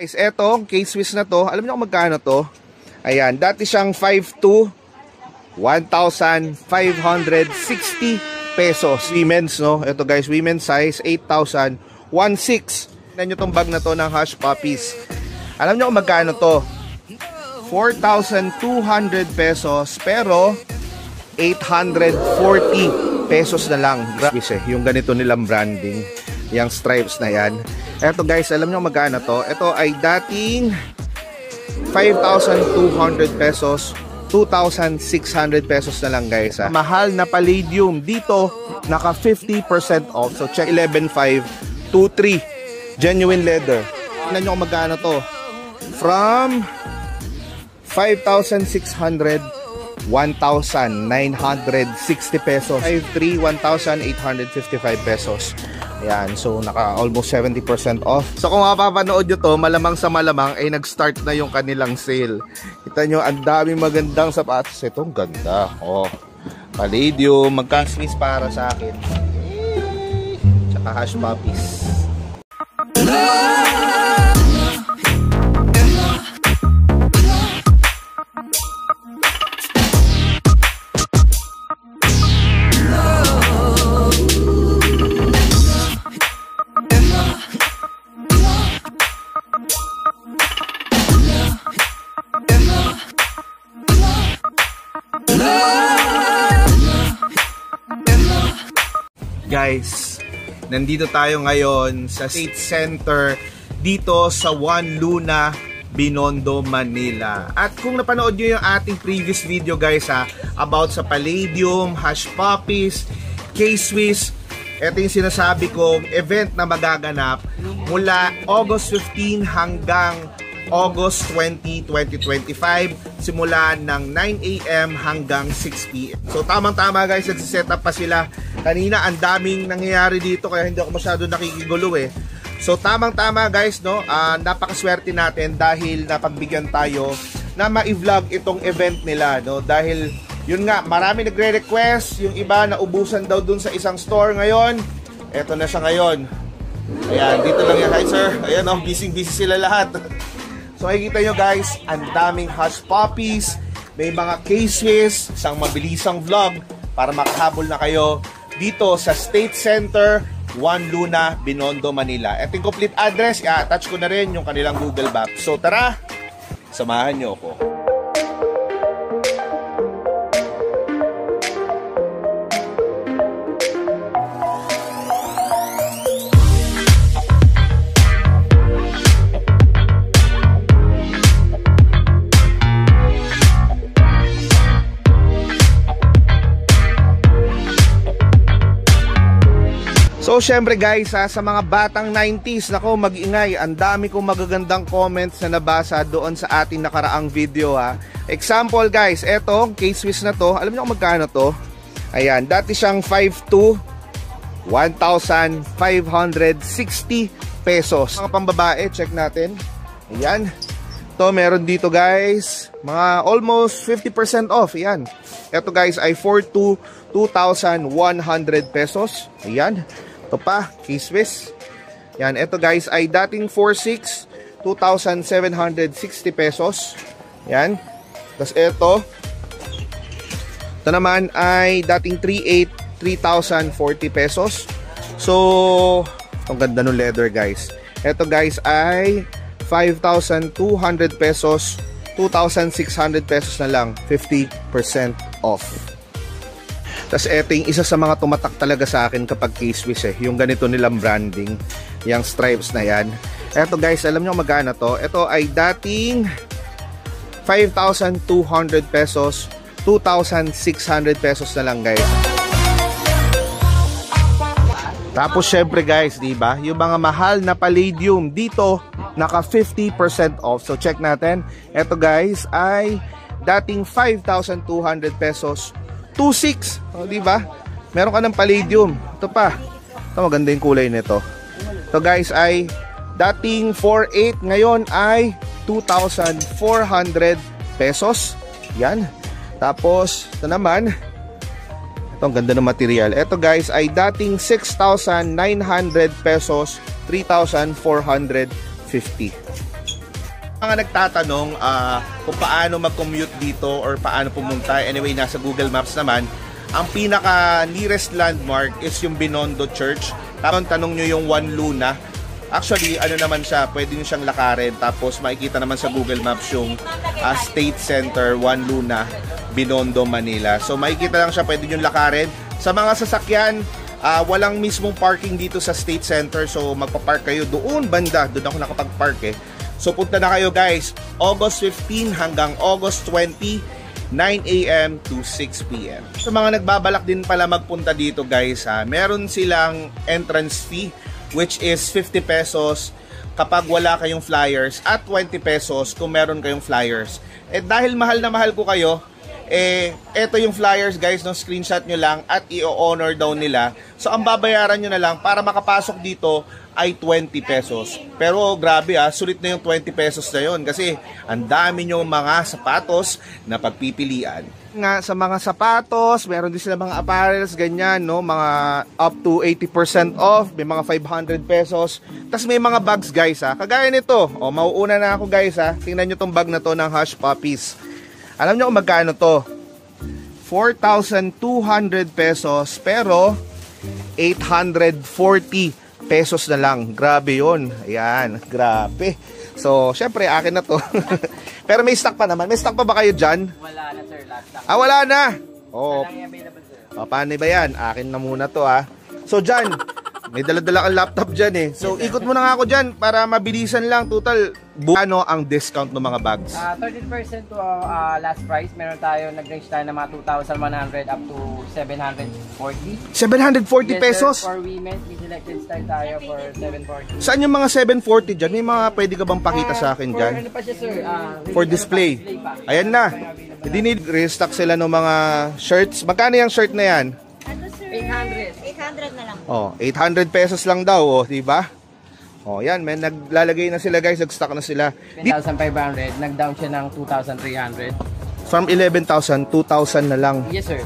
Guys, eto, K-Swiss na to. Alam niyo kung magkano to? Ayan, dati siyang 5,200, 1,560 pesos. Women's, no? Ito guys, women's size, 8,000, 1,600. Tignan nyo tong bag na to ng Hush Puppies. Alam niyo kung magkano to? 4,200 pesos, pero 840 pesos na lang. Yung ganito nilang branding, yung stripes na yan. Eto guys, alam nyo magkano to? Ito ay dating 5,200 pesos, 2,600 pesos na lang guys. Ha? Mahal na palladium. Dito, naka 50% off. So check 11,523. Genuine leather. Tignan nyo kung magkano to. From 5,600, 1,960 pesos. 5,300, 1,855 pesos. Ayan, so naka almost 70% off. So kung mapapanood nyo to, malamang sa malamang ay nag-start na yung kanilang sale. Kita nyo, ang daming magandang sapatos. Ito, ang ganda. Oh, palladium, magka-Swiss para sa akin. Tsaka Hush Puppies. Guys, nandito tayo ngayon sa State Center dito sa One Luna, Binondo, Manila. At kung napanood nyo yung ating previous video guys about sa Palladium, Hush Puppies, K-Swiss, ito yung sinasabi kong event na magaganap mula August 15 hanggang August 20, 2025, simula ng 9 AM hanggang 6 PM. So tamang-tama guys, nagsiset up pa sila. Kanina ang daming nangyayari dito kaya hindi ako masyado nakikigulo eh. So tamang-tama guys, no, napakaswerte natin dahil napagbigyan tayo na ma-vlog itong event nila, no, dahil yun nga, marami nagre-request, yung iba naubusan daw dun sa isang store ngayon. Eto na siya ngayon. Ayan, dito lang yan. Hi sir, ayan, oh, busy-busy sila lahat. So makikita nyo guys, ang daming Hush Puppies, may mga K-Swiss, isang mabilisang vlog para makahabol na kayo dito sa State Center, One Luna, Binondo, Manila. Ito yung complete address, i-attach ko na rin yung kanilang Google Maps. So tara, samahan nyo ako. So syempre guys, sa mga batang 90s, nako mag-ingay, ang dami kong magagandang comments na nabasa doon sa ating nakaraang video Example guys, eto, K-Swiss na to, alam niyo kung magkano to? Ayan, dati siyang 5,200, 1,560 pesos. Mga pambabae, check natin. Ayan. To meron dito guys, mga almost 50% off. Ayan. Eto guys ay 4,200, 2,100 pesos. Ayan. Ito pa, K-Swiss. Yan, ito guys ay dating 4,600, 2,760 pesos. Yan. Tapos ito naman ay dating 3,800, 3,040 pesos. So, ang ganda ng leather guys. Ito guys ay 5,200 pesos, 2,600 pesos na lang, 50% off. Tapos ito yung isa sa mga tumatak talaga sa akin kapag K-Swiss yung ganito nilang branding, yung stripes na yan. Ito guys, alam nyo magkano to? Ito ay dating 5,200 pesos, 2,600 pesos na lang guys. Tapos syempre guys, diba? Yung mga mahal na palladium dito, naka 50% off. So check natin. Ito guys ay dating 5,200 pesos, 2,600, oh, diba? Meron ka ng palladium. Ito pa. Ito maganda yung kulay nito. Ito guys ay dating 4,800, ngayon ay 2,400 pesos. Yan. Tapos ito naman, ito ang ganda ng material. Ito guys ay dating 6,900 pesos, 3,450. Mga nagtatanong kung paano mag-commute dito or paano pumunta. Anyway, nasa Google Maps naman. Ang pinaka nearest landmark is yung Binondo Church. Tapos tanong nyo yung One Luna. Actually, ano naman siya, pwede nyo siyang lakarin. Tapos makikita naman sa Google Maps yung State Center, One Luna, Binondo, Manila. So makikita lang siya, pwede nyo lakarin. Sa mga sasakyan, walang mismong parking dito sa State Center. So magpa-park kayo doon banda. Doon ako nakapag-park eh. So punta na kayo guys, August 15 hanggang August 20, 9 AM to 6 PM. So mga nagbabalak din pala magpunta dito guys, meron silang entrance fee which is 50 pesos kapag wala kayong flyers at 20 pesos kung meron kayong flyers. Eh dahil mahal na mahal ko kayo, eto yung flyers guys, no, screenshot nyo lang at i-honor daw nila. So ang babayaran nyo na lang para makapasok dito ay 20 pesos. Pero grabe sulit na yung 20 pesos na yun kasi ang dami nyo mga sapatos na pagpipilian. Nga sa mga sapatos, meron din sila mga apparels, ganyan, no, mga up to 80% off, may mga 500 pesos. Tapos may mga bags guys kagaya nito. Mauuna na ako guys tingnan nyo tong bag na to ng Hush Puppies. Alam nyo kung magkano to? 4,200 pesos pero 840 pesos na lang. Grabe yun. Ayan, grabe. So, syempre, akin na to. Pero may stock pa naman. May stock pa ba kayo dyan? Wala na sir, last stock. Wala na? Oo. Wala available sir. Paano ba yan? Akin na muna to So, dyan, may dala-dala kang laptop dyan eh. So, ikot mo na nga ako dyan para mabilisan lang. Total, ano ang discount ng mga bags? 30% to last price. Meron tayo, nag-range tayo ng mga 2,100 up to 740. 740 pesos? Sir, for women, may selected style tayo for 740. Saan yung mga 740 dyan? May mga pwede ka bang pakita sa akin dyan? For ano pa siya sir? For display. Ayan na. Hindi need restock sila ng mga shirts. Magkano yung shirt na yan? 800 na lang. 800 pesos lang daw, di ba? Yan, may naglalagay na sila guys, nag-stock na sila. 10,500, nag-down siya ng 2,300. From 11,000, 2,000 na lang. Yes sir.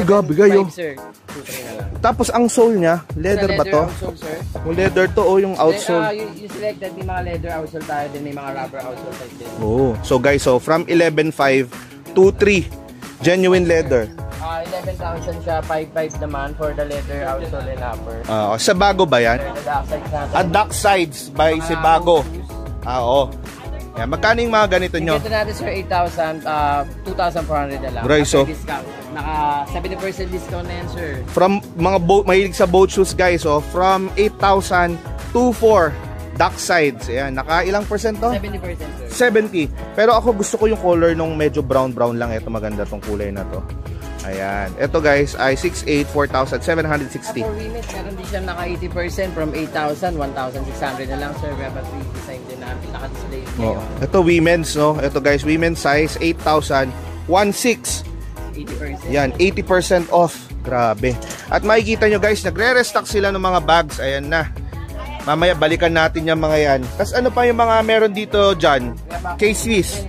gabi kayo. Sir. 2,300 na lang. Tapos ang sole niya, leather ba to? Outsole, sir. Yung leather to o yung outsole? You selected, may mga leather outsole tayo din, may mga rubber outsole tayo din. So guys, from 11,500 to 3, genuine leather. 11,000 siya, 5,500 naman for the leather outsole and upper. Sa Bago ba yan? The dark sides natin. Dark Sides by si Bago. Oo. Yan, magkano yung mga ganito nyo? Ito natin sir, 8,000, 2,400 na lang. Right, so discount. Naka 70% discount na yan sir. from mga boat, mahilig sa boat shoes guys, from 8,000 to 4 Dark Sides. Ayan, naka ilang percent to? 70% sir. 70. Pero ako gusto ko yung color nung medyo brown lang. Ito maganda tong kulay na to. Ayan. Ito guys ay 6,800, 4,760. For women, meron din siya naka 80% from 8,000, 1,600 na lang sir. We have a 3 design din namin naka-display ngayon. Ito women's, no? Ito guys, women's size 8,000, 1,600. 80%. Yan, 80% off. Grabe. At makikita nyo guys, nagre-restock sila ng mga bags. Ayan na. Mamaya balikan natin yung mga yan. Tapos ano pa yung mga meron dito dyan? K-Swiss.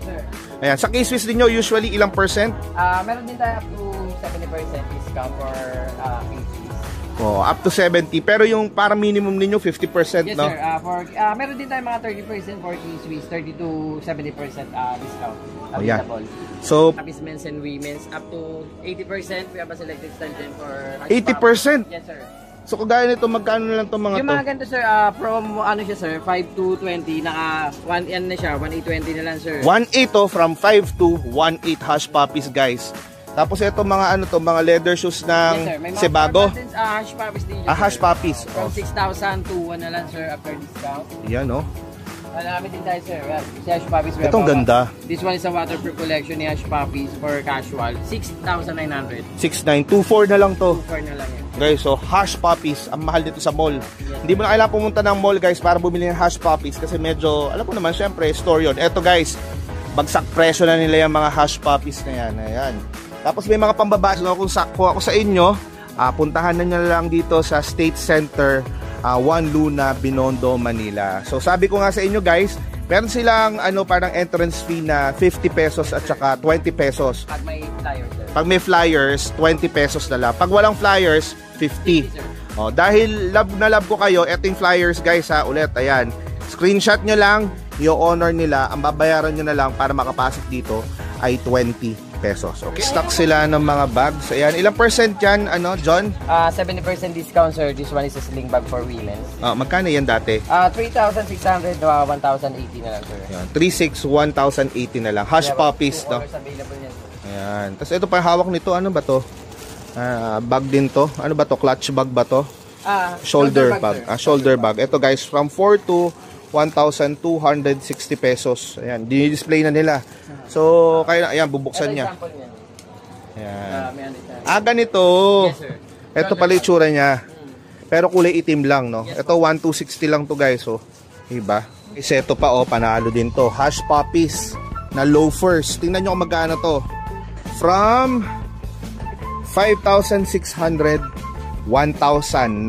Ayan, sa K-Swiss din nyo, usually ilang percent? Meron din tayo up to 70% discount for K-Swiss. Up to 70. Pero yung para minimum ninyo, 50%, yes, no? Yes sir. Meron din tayo mga 30% for K-Swiss, 30 to 70% discount available. So, men's and women's up to 80%. We have a selected style din for 80%? Yes sir. So kagaya nito, magkano na lang itong mga yung to? mga ganito sir, from ano siya sir, 5 to 20, naka 1 yan na siya, 1,820 na lang sir. 1,800 from 5 to 1,800 Hush Puppies guys. Tapos ito mga ano to, mga leather shoes ng yes, sir. May mga Sebago. Hush Puppies din. Hush Puppies. From 6,000 to 1 na lang sir after discount. Yan Marami din tayo sir. Si Hush Puppies. Itong ganda. This one is a waterproof collection ni Hush Puppies for casual. 6,900. 6,924 na lang to. 24 na lang yan. Guys, so Hush Puppies, ang mahal dito sa mall. Yes. Hindi mo na kailangan pumunta ng mall guys para bumili ng Hush Puppies kasi medyo, alam ko naman syempre, store yun. Eto guys, bagsak presyo na nila yung mga Hush Puppies na yan. Ayan. Tapos may mga pambabae, no? Kung sakto ako sa inyo, puntahan na nyo lang dito sa State Center, One Luna, Binondo, Manila. So sabi ko nga sa inyo guys, meron silang parang entrance fee na 50 pesos at saka 20 pesos. Pag may flyers sir. Pag may flyers, 20 pesos na lang. Pag walang flyers, 50. Dahil love na love ko kayo, eto yung flyers guys ulit, ayan. Screenshot nyo lang, i-honor nila, ang babayaran nyo na lang para makapasok dito ay 20 pesos. Okay. Stock sila ng mga bags. Ayan, ilang percent yan, ano, John? 70% discount, sir. This one is a sling bag for women's. Magkano yan dati? 3,600 to 1,080 na lang, sir. Ayan, 3,600, 1,080 na lang. Hush puppies, no? Available yan, sir. Ayan. Tapos ito pa hawak nito, ano ba to? Bag din to. Ano ba to? Clutch bag ba to? Shoulder bag. Shoulder bag. Ito guys, from 4 to 1,260 pesos. Ayan, dinidisplay na nila. So, kaya ayan, bubuksan niya. Ayan. Ganito. Yes, sir. Ito pala yung tsura niya. Pero kulay itim lang, no? Ito 1,260 lang to guys, oh. Diba? Isa ito pa, oh, panalo din to. Hush puppies na loafers. Tingnan nyo kung magkano to. From 5,600, 1,960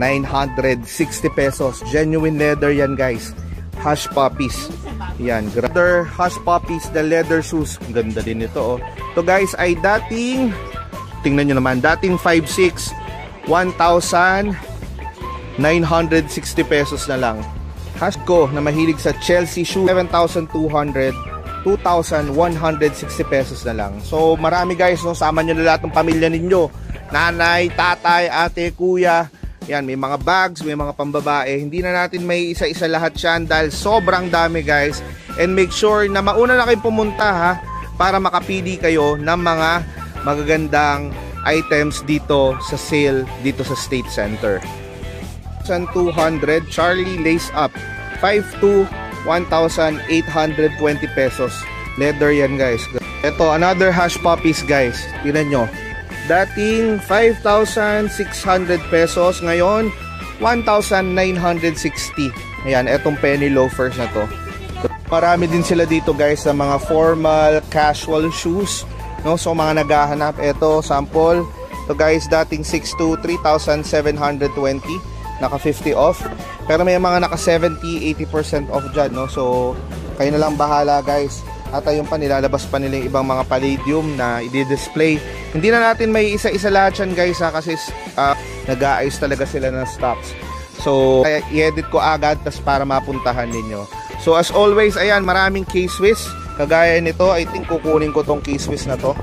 pesos. Genuine leather yan guys. Hush puppies. Yan. Leather hush puppies, the leather shoes. Ganda din ito, oh. Ito guys ay dating, tingnan nyo naman, dating 5,600, 1,960 pesos na lang. Hush ko na mahilig sa Chelsea shoe, 7,200, 2,160 pesos na lang. So marami guys, no? Sama nyo na lahat ng pamilya ninyo. Nanay, tatay, ate, kuya. Yan, may mga bags, may mga pambabae. Hindi na natin may isa-isa lahat yan dahil sobrang dami guys. And make sure na mauna na kayong pumunta ha, para makapili kayo ng mga magagandang items dito sa sale dito sa State Center. 200 Charlie Lace Up, 5 to 1,820 pesos. Leather yan guys. Ito, another hush puppies guys. Tingnan nyo. Dating 5,600 pesos, ngayon 1,960. Ayan, etong penny loafers na to. Marami din sila dito guys sa mga formal, casual shoes, no? So mga naghahanap, ito sample. Ito guys, dating 6 to 3,720, naka 50 off. Pero may mga naka 70, 80% off dyan, no? So kayo na lang bahala guys. At ayun pa, nilalabas pa nila yung ibang mga palladium na i-display. Hindi na natin may isa-isa lahat yan guys ha, kasi nag-aayos talaga sila ng stocks. So i-edit ko agad tas para mapuntahan ninyo. So as always, ayan, maraming K-Swiss. Kagaya nito, I think kukunin ko tong K-Swiss na to.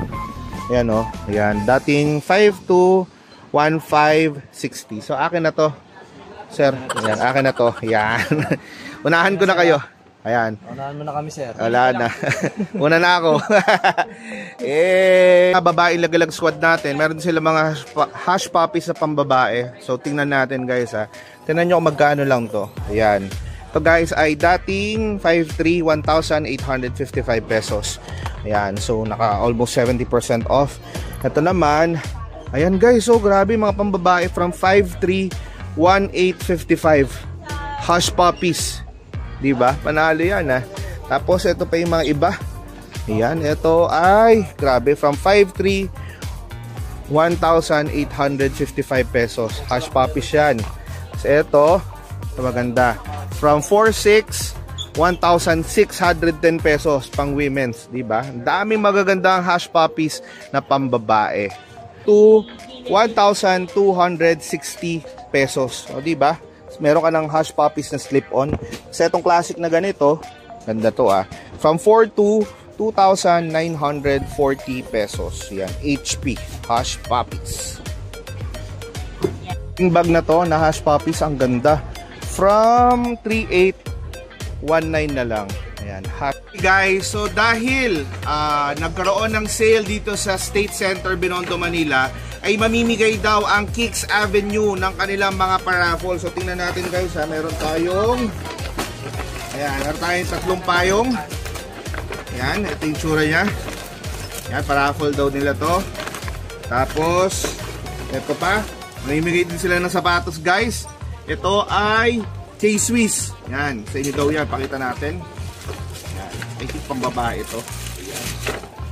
Ayan o, ayan, dating 5 to 1,560. So akin na to, sir. Ayan, akin na to. Ayan. Unahan ko na kayo. Ayan. Unahan mo na kami, sir. Wala na. Una na ako. Babae lagalag squad natin. Meron sila mga hush puppies sa pambabae. So, tingnan natin guys ha. Tingnan nyo kung magkano lang to. Ayan. Ito guys ay dating 5,300, 1,855 pesos. Ayan. So, naka almost 70% off. Ito naman. Ayan guys. So, grabe mga pambabae from 5,300, 1,855. Hush puppies. Diba? Panalo yan ha. Tapos ito pa yung mga iba. Ayan, ito ay grabe, from 5,300, 1,855 pesos. Hush puppies yan. So ito maganda, from 4,600, 1,610 pesos pang women's. Diba? Daming magagandang hush puppies na pambabae. To 1,260 pesos. O diba? Meron ka ng hush puppies na slip-on. Sa itong classic na ganito, ganda to ah. From 4 to 2,940 pesos. Yan, HP hush puppies. Yung bag na to, na hush puppies, ang ganda. From 3,819 na lang. Ayan, happy guys. So dahil nagkaroon ng sale dito sa State Center, Binondo, Manila, ay mamimigay daw ang Kicks Avenue ng kanilang mga paraffle. So tingnan natin guys ha, meron tayong, ayan, meron tayong 3 payong. Ayan, ito yung tsura nya. Ayan, paraffle daw nila to. Tapos ito pa, mamimigay din sila ng sapatos guys. Ito ay K-Swiss. Ayan, sa inyo daw yan, pakita natin. Ayan, I think pang babae ito.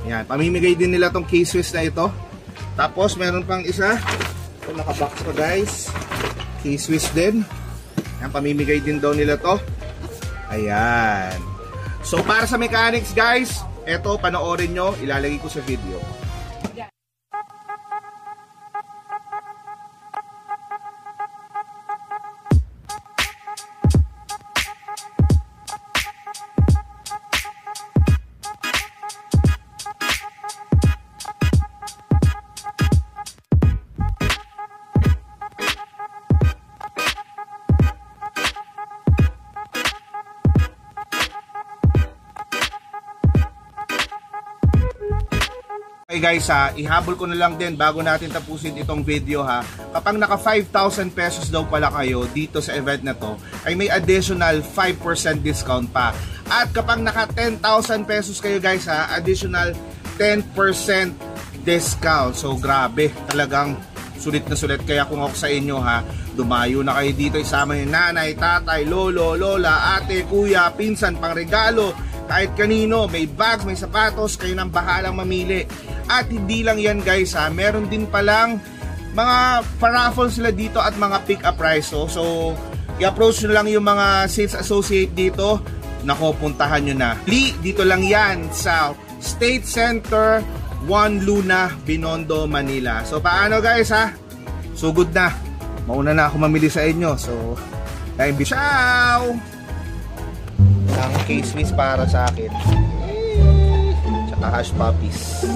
Ayan, pamimigay din nila tong K-Swiss na ito. Tapos meron pang isa, ito nakabox pa guys, K-Swiss din. Yan, pamimigay din daw nila to. Ayan. So para sa mechanics guys, ito panoorin nyo, ilalagay ko sa video. Okay guys ha, ihabol ko na lang din bago natin tapusin itong video ha. Kapag naka 5,000 pesos daw pala kayo dito sa event na to, ay may additional 5% discount pa. At kapag naka 10,000 pesos kayo guys ha, additional 10% discount. So grabe, talagang sulit na sulit. Kaya kung ako sa inyo ha, dumayo na kayo dito, isama yung nanay, tatay, lolo, lola, ate, kuya, pinsan, pangregalo, kahit kanino, may bags, may sapatos, kayo nang bahalang mamili. At hindi lang yan guys ha, meron din palang mga paraffle sila dito at mga pick-up price. So i-approach nyo lang yung mga sales associate dito. Nako, puntahan nyo na. Dito lang yan sa State Center, 1 Luna, Binondo, Manila. So paano guys ha? Sugod na. Mauna na ako mamili sa inyo. So, time be ciao! Ang case miss para sa akin. Tsaka hash puppies.